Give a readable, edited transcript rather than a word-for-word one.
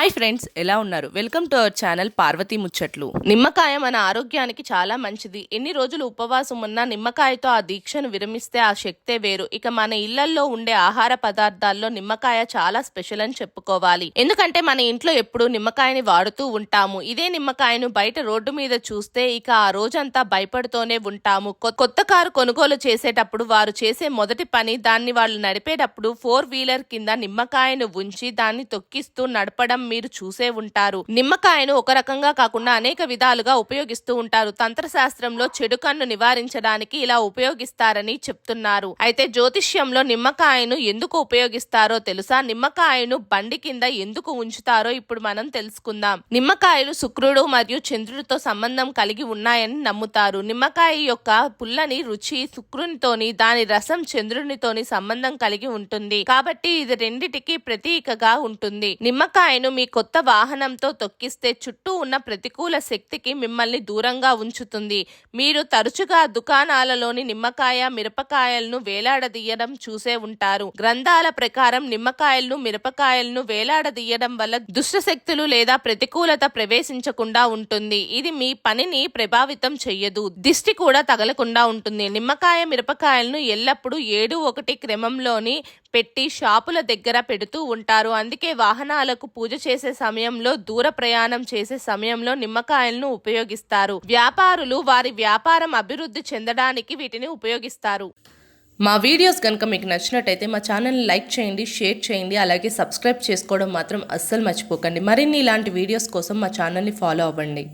Hi friends, ఎలా ఉన్నారు? Welcome to our channel Parvati ముచ్చట్లు. నిమ్మకాయ మన ఆరోగ్యానికి చాలా మంచిది. ఎన్ని రోజులు ఉపవాసం ఉన్నా నిమ్మకాయతో ఆ దీక్షను విరమిస్తే ఆ శక్తే వేరు. ఇక మన ఇళ్లల్లో ఉండే ఆహార పదార్థాల్లో నిమ్మకాయ చాలా స్పెషల్ అని చెప్పుకోవాలి. ఎందుకంటే మన ఇంట్లో ఎప్పుడు నిమ్మకాయని వాడుతూ ఉంటాము. ఇదే నిమ్మకాయను బయట రోడ్డు మీద చూస్తే ఇక ఆ రోజంతా భయపడుతూనే ఉంటాము. కొత్త కారు కొనుగోలు చేసేటప్పుడు వారు చేసే మొదటి పని, దాన్ని వాళ్ళు నడిపేటప్పుడు 4 వీలర్ కింద నిమ్మకాయను ఉంచి దాన్ని తొక్కిస్తూ నడపడం మీరు చూసే ఉంటారు. నిమ్మకాయను ఒక రకంగా కాకుండా అనేక విధాలుగా ఉపయోగిస్తూ ఉంటారు. తంత్రశాస్త్రంలో చెడు కన్ను నివారించడానికి ఇలా ఉపయోగిస్తారని చెప్తున్నారు. అయితే జ్యోతిష్యంలో నిమ్మకాయను ఎందుకు ఉపయోగిస్తారో తెలుసా? నిమ్మకాయను బండి కింద ఎందుకు ఉంచుతారో ఇప్పుడు మనం తెలుసుకుందాం. నిమ్మకాయలు శుక్రుడు మరియు చంద్రుడితో సంబంధం కలిగి ఉన్నాయని నమ్ముతారు. నిమ్మకాయ యొక్క పుల్లని రుచి శుక్రునితోని, దాని రసం చంద్రునితోని సంబంధం కలిగి ఉంటుంది. కాబట్టి ఇది రెండిటికి ప్రతీకగా ఉంటుంది. నిమ్మకాయను మీ కొత్త వాహనంతో తొక్కిస్తే చుట్టూ ఉన్న ప్రతికూల శక్తికి మిమ్మల్ని దూరంగా ఉంచుతుంది. మీరు తరచుగా దుకాణాలలోని నిమ్మకాయ, మిరపకాయలను వేలాడదీయడం చూసే ఉంటారు. గ్రంథాల ప్రకారం నిమ్మకాయలను, మిరపకాయలను వేలాడదీయడం వల్ల దుష్టశక్తులు లేదా ప్రతికూలత ప్రవేశించకుండా ఉంటుంది. ఇది మీ పనిని ప్రభావితం చెయ్యదు, దిష్టి కూడా తగలకుండా ఉంటుంది. నిమ్మకాయ, మిరపకాయలను ఎల్లప్పుడూ 7-1 క్రమంలోని పెట్టి షాపుల దగ్గర పెడుతూ ఉంటారు. అందుకే వాహనాలకు పూజ చేసే సమయంలో, దూర ప్రయాణం చేసే సమయంలో నిమ్మకాయలను ఉపయోగిస్తారు. వ్యాపారులు వారి వ్యాపారం అభివృద్ధి చెందడానికి వీటిని ఉపయోగిస్తారు. మా వీడియోస్ కనుక మీకు నచ్చినట్టయితే మా ఛానల్ని లైక్ చేయండి, షేర్ చేయండి, అలాగే సబ్స్క్రైబ్ చేసుకోవడం మాత్రం అస్సలు మర్చిపోకండి. మరిన్ని ఇలాంటి వీడియోస్ కోసం మా ఛానల్ని ఫాలో అవ్వండి.